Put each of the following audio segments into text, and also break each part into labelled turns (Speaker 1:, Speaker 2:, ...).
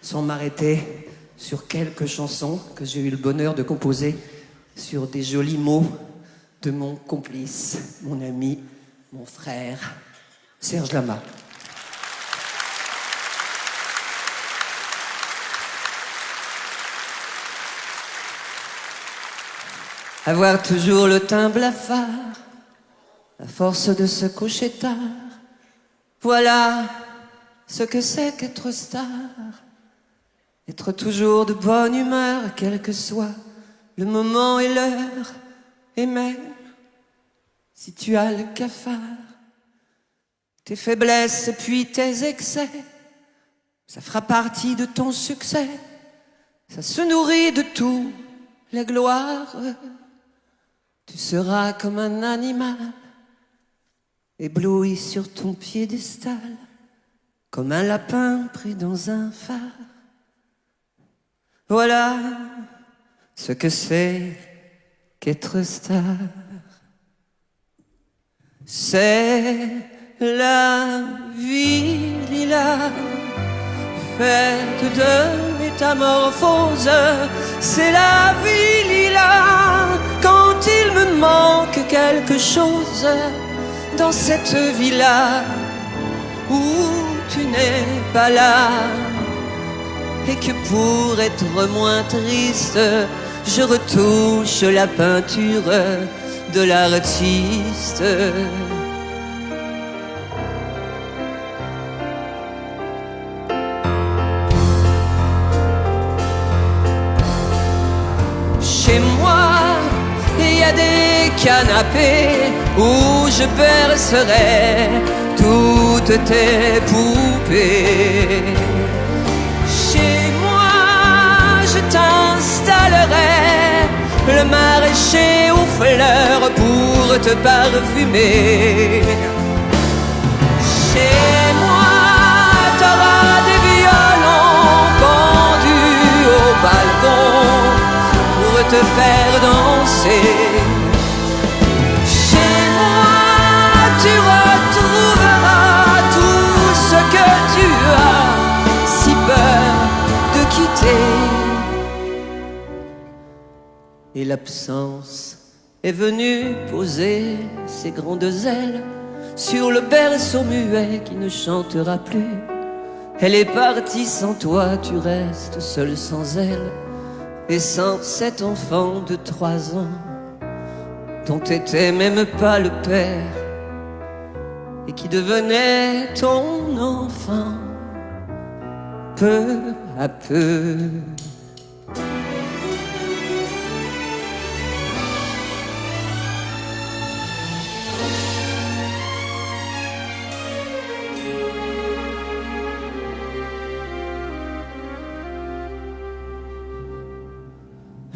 Speaker 1: sans m'arrêter sur quelques chansons que j'ai eu le bonheur de composer sur des jolis mots de mon complice, mon ami, mon frère, Serge Lama. Avoir toujours le teint blafard, la force de se coucher tard, voilà ce que c'est qu'être star. Être toujours de bonne humeur, quel que soit le moment et l'heure, et même si tu as le cafard, tes faiblesses et puis tes excès, ça fera partie de ton succès, ça se nourrit de tout, la gloire. Tu seras comme un animal, ébloui sur ton piédestal, comme un lapin pris dans un phare. Voilà ce que c'est qu'être star. C'est la vie lila, faite de métamorphose. C'est la vie lila, quand il me manque quelque chose dans cette vie-là où tu n'es pas là, et que pour être moins triste, je retouche la peinture de l'artiste. Chez moi, il y a des canapés où je bercerai toutes tes poupées. Chez moi, je t'installerai le maraîcher aux fleurs pour te parfumer. Chez moi, t'auras des violons pendus au balcon pour te faire danser. Chez moi, tu retrouveras tout ce que tu as si peur de quitter. Et l'absence est venue poser ses grandes ailes sur le berceau muet qui ne chantera plus. Elle est partie sans toi, tu restes seul sans elle, et sans cet enfant de 3 ans dont t'étais même pas le père et qui devenait ton enfant peu à peu.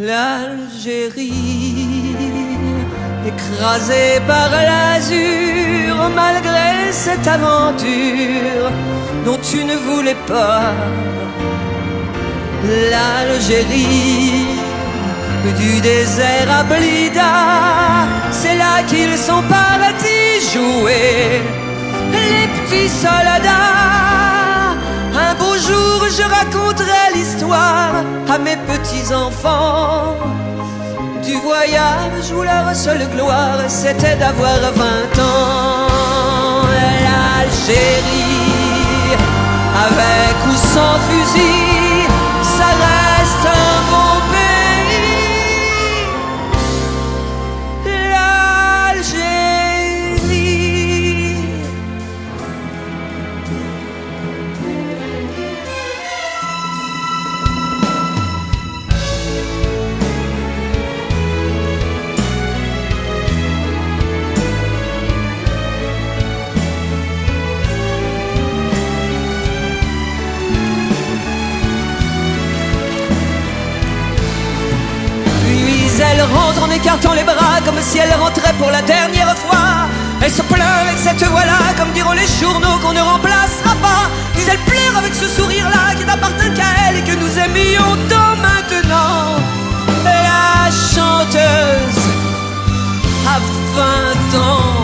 Speaker 1: L'Algérie, écrasée par l'azur, malgré cette aventure dont tu ne voulais pas. L'Algérie, du désert à Blida, c'est là qu'ils sont partis jouer les petits soldats. Un beau jour je raconterai l'histoire à mes petits-enfants du voyage où leur seule gloire c'était d'avoir 20 ans. L'Algérie, avec ou sans fusil, ça reste un bon pays. L'Algérie. Elle rentre en écartant les bras comme si elle rentrait pour la dernière fois. Elle se plaint avec cette voix-là, comme diront les journaux, qu'on ne remplacera pas. Puis elle pleure avec ce sourire-là qui n'appartient qu'à elle et que nous aimions tant maintenant. La chanteuse a 20 ans.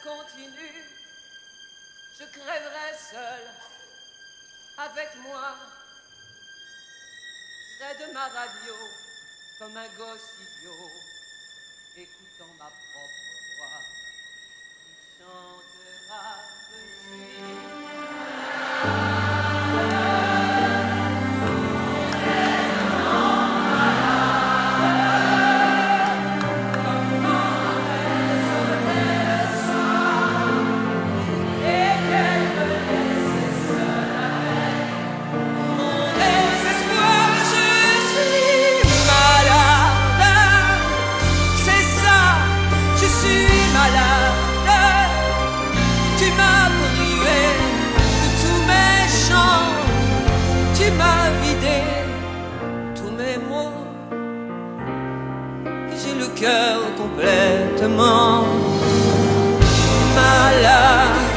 Speaker 1: continue, je crèverai seul avec moi, près de ma radio, comme un gosse idiot, écoutant ma propre voix qui chantera dessus. Tu m'as vidé tous mes mots et j'ai le cœur complètement malade.